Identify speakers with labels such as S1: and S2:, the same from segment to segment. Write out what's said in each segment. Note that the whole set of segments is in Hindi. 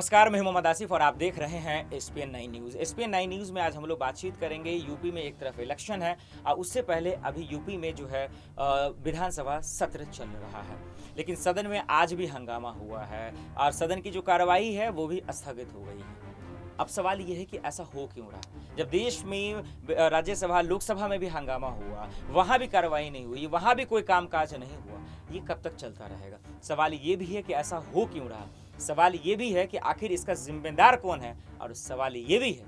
S1: नमस्कार, मैं हूं मोहम्मद आसिफ और आप देख रहे हैं एसपीएन 9 न्यूज़। एसपीएन 9 न्यूज़ में आज हम लोग बातचीत करेंगे। यूपी में एक तरफ इलेक्शन है और उससे पहले अभी यूपी में जो है विधानसभा सत्र चल रहा है, लेकिन सदन में आज भी हंगामा हुआ है और सदन की जो कार्रवाई है वो भी स्थगित हो गई है। अब सवाल ये है कि ऐसा हो क्यों रहा? जब देश में राज्यसभा लोकसभा में भी हंगामा हुआ, वहाँ भी कार्रवाई नहीं हुई, वहाँ भी कोई कामकाज नहीं हुआ, ये कब तक चलता रहेगा? सवाल ये भी है कि ऐसा हो क्यों रहा? सवाल ये भी है कि आखिर इसका जिम्मेदार कौन है? और सवाल ये भी है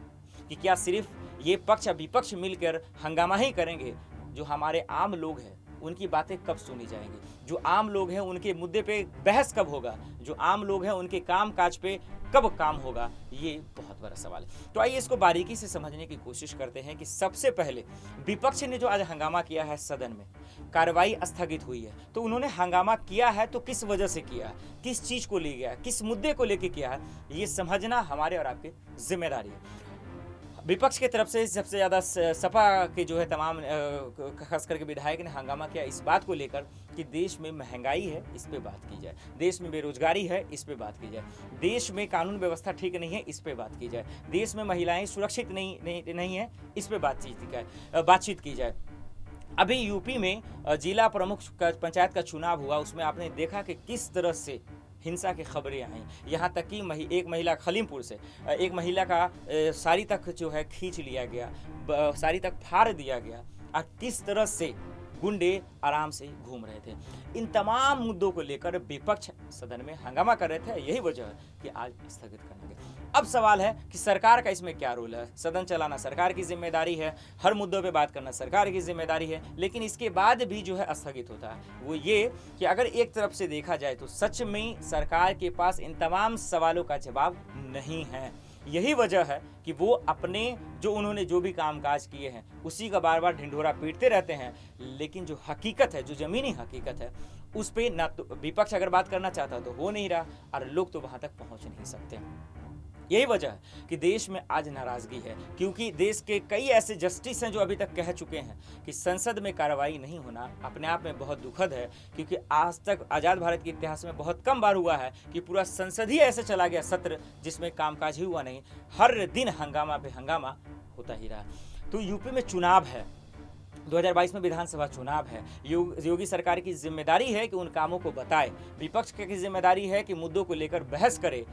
S1: कि क्या सिर्फ ये पक्ष और विपक्ष मिलकर हंगामा ही करेंगे? जो हमारे आम लोग हैं उनकी बातें कब सुनी जाएंगी? जो आम लोग हैं उनके मुद्दे पे बहस कब होगा? जो आम लोग हैं उनके काम काज पे कब काम होगा? ये बहुत बड़ा सवाल है। तो आइए इसको बारीकी से समझने की कोशिश करते हैं कि सबसे पहले विपक्ष ने जो आज हंगामा किया है सदन में, कार्रवाई स्थगित हुई है, तो उन्होंने हंगामा किया है तो किस वजह से किया है, किस चीज को ले गया है, किस मुद्दे को लेकर किया है, ये समझना हमारे और आपकी जिम्मेदारी है। विपक्ष की तरफ से सबसे ज़्यादा सपा के जो है तमाम खास करके विधायक ने हंगामा किया इस बात को लेकर कि देश में महंगाई है, इस पे बात की जाए, देश में बेरोजगारी है, इस पे बात की जाए, देश में कानून व्यवस्था ठीक नहीं है, इस पे बात की जाए, देश में महिलाएं सुरक्षित नहीं है, इस पे बातचीत की जाए। अभी यूपी में जिला प्रमुख पंचायत का चुनाव हुआ, उसमें आपने देखा कि किस तरह से हिंसा की खबरें आई। यहाँ तक कि एक महिला खलीमपुर से एक महिला का साड़ी तक जो है खींच लिया गया, साड़ी तक फाड़ दिया गया और किस तरह से गुंडे आराम से घूम रहे थे। इन तमाम मुद्दों को लेकर विपक्ष सदन में हंगामा कर रहे थे। यही वजह है कि आज स्थगित करने के। अब सवाल है कि सरकार का इसमें क्या रोल है? सदन चलाना सरकार की जिम्मेदारी है, हर मुद्दों पे बात करना सरकार की जिम्मेदारी है, लेकिन इसके बाद भी जो है स्थगित होता है। वो ये कि अगर एक तरफ से देखा जाए तो सच में सरकार के पास इन तमाम सवालों का जवाब नहीं है। यही वजह है कि वो अपने उन्होंने जो भी कामकाज किए हैं उसी का बार बार ढिंढोरा पीटते रहते हैं, लेकिन जो हकीकत है, जो ज़मीनी हकीकत है, उस पर ना तो विपक्ष अगर बात करना चाहता तो हो नहीं रहा और लोग तो वहाँ तक पहुँच नहीं सकते। यही वजह है कि देश में आज नाराज़गी है, क्योंकि देश के कई ऐसे जस्टिस हैं जो अभी तक कह चुके हैं कि संसद में कार्रवाई नहीं होना अपने आप में बहुत दुखद है, क्योंकि आज तक आज़ाद भारत के इतिहास में बहुत कम बार हुआ है कि पूरा संसद ही ऐसे चला गया सत्र जिसमें कामकाज ही हुआ नहीं। हर दिन हंगामा पे हंगामा होता ही रहा। तो यूपी में चुनाव है, 2022 में विधानसभा चुनाव है। योगी सरकार की जिम्मेदारी है कि उन कामों को बताए, विपक्ष की जिम्मेदारी है कि मुद्दों को लेकर बहस करे,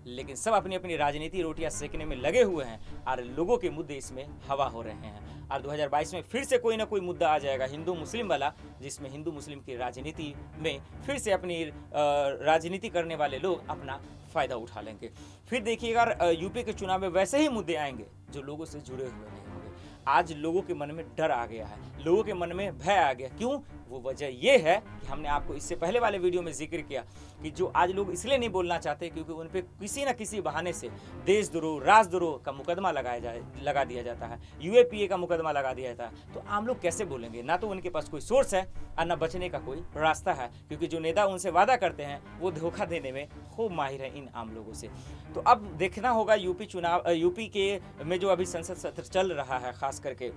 S1: लेकिन सब अपनी अपनी राजनीति रोटियां सेकने में लगे हुए हैं और लोगों के मुद्दे इसमें हवा हो रहे हैं। और 2022 में फिर से कोई ना कोई मुद्दा आ जाएगा हिंदू मुस्लिम वाला, जिसमें हिंदू मुस्लिम की राजनीति में फिर से अपनी राजनीति करने वाले लोग अपना फ़ायदा उठा लेंगे। फिर देखिएगा यूपी के चुनाव में वैसे ही मुद्दे आएंगे जो लोगों से जुड़े हुए नहीं होंगे। आज लोगों के मन में डर आ गया है, लोगों के मन में भय आ गया। क्यों? वो वजह ये है कि हमने आपको इससे पहले वाले वीडियो में जिक्र किया कि जो आज लोग इसलिए नहीं बोलना चाहते क्योंकि उन पे किसी न किसी बहाने से देशद्रोह, राजद्रोह का मुकदमा लगा दिया जाता है, यूएपीए का मुकदमा लगा दिया जाता है। तो आम लोग कैसे बोलेंगे? ना तो उनके पास कोई सोर्स है और ना बचने का कोई रास्ता है, क्योंकि जो नेता उनसे वादा करते हैं वो धोखा देने में खूब माहिर है इन आम लोगों से। तो अब देखना होगा यूपी के में जो अभी संसद सत्र चल रहा है, खास करके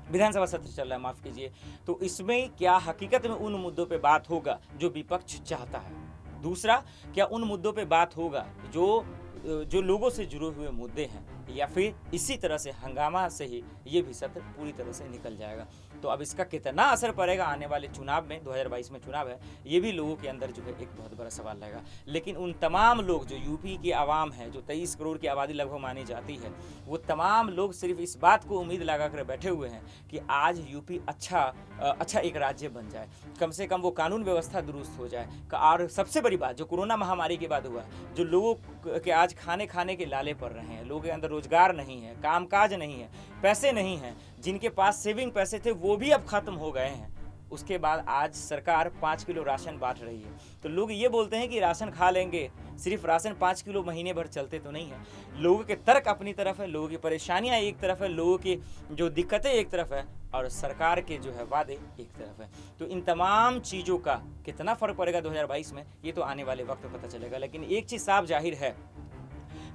S1: विधानसभा सत्र चल रहा है, माफ़ कीजिए, तो इसमें क्या हकीकत में उन मुद्दों पे बात होगा जो विपक्ष चाहता है? दूसरा, क्या उन मुद्दों पे बात होगा जो लोगों से जुड़े हुए मुद्दे हैं, या फिर इसी तरह से हंगामा से ही ये भी सत्र पूरी तरह से निकल जाएगा? तो अब इसका कितना असर पड़ेगा आने वाले चुनाव में, 2022 में चुनाव है, ये भी लोगों के अंदर जो है एक बहुत बड़ा सवाल रहेगा। लेकिन उन तमाम लोग जो यूपी की आवाम है, जो 23 करोड़ की आबादी लगभग मानी जाती है, वो तमाम लोग सिर्फ इस बात को उम्मीद लगा कर बैठे हुए हैं कि आज यूपी अच्छा एक राज्य बन जाए, कम से कम वो कानून व्यवस्था दुरुस्त हो जाए। और सबसे बड़ी बात जो कोरोना महामारी के बाद हुआ, जो लोगों के आज खाने के लाले पड़ रहे हैं, लोगों के अंदर रोजगार नहीं है, कामकाज नहीं है, पैसे नहीं हैं, जिनके पास सेविंग पैसे थे वो भी अब खत्म हो गए हैं। उसके बाद आज सरकार 5 किलो राशन बांट रही है, तो लोग ये बोलते हैं कि राशन खा लेंगे, सिर्फ राशन 5 किलो महीने भर चलते तो नहीं है। लोगों के तर्क अपनी तरफ है, लोगों की परेशानियां एक तरफ है, लोगों की जो दिक्कतें एक तरफ है और सरकार के जो है वादे एक तरफ है। तो इन तमाम चीज़ों का कितना फ़र्क पड़ेगा 2022 में, ये तो आने वाले वक्त में पता चलेगा। लेकिन एक चीज़ साफ जाहिर है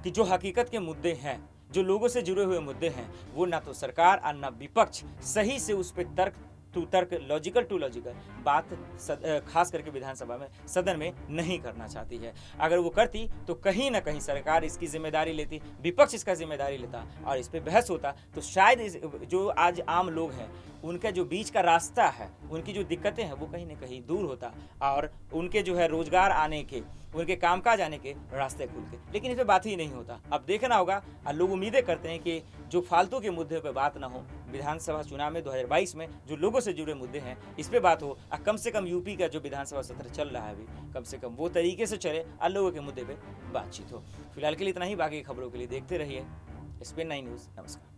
S1: कि जो हकीकत के मुद्दे हैं, जो लोगों से जुड़े हुए मुद्दे हैं, वो ना तो सरकार और ना विपक्ष सही से उस पर तर्क टू तर्क, लॉजिकल टू लॉजिकल बात खास करके विधानसभा में, सदन में नहीं करना चाहती है। अगर वो करती तो कहीं ना कहीं सरकार इसकी जिम्मेदारी लेती, विपक्ष इसका जिम्मेदारी लेता और इस पर बहस होता, तो शायद जो आज आम लोग हैं उनका जो बीच का रास्ता है, उनकी जो दिक्कतें हैं वो कहीं ना कहीं दूर होता और उनके जो है रोजगार आने के, उनके कामकाज आने के रास्ते खुलते। लेकिन इस पर बात ही नहीं होता। अब देखना होगा और लोग उम्मीदें करते हैं कि जो फालतू के मुद्दे पर बात ना हो, विधानसभा चुनाव में 2022 में जो लोगों से जुड़े मुद्दे हैं इस पर बात हो और कम से कम यूपी का जो विधानसभा सत्र चल रहा है अभी, कम से कम वो तरीके से चले और लोगों के मुद्दे पर बातचीत हो। फिलहाल के लिए इतना ही, बाकी खबरों के लिए देखते रहिए SPN 9 न्यूज़। नमस्कार।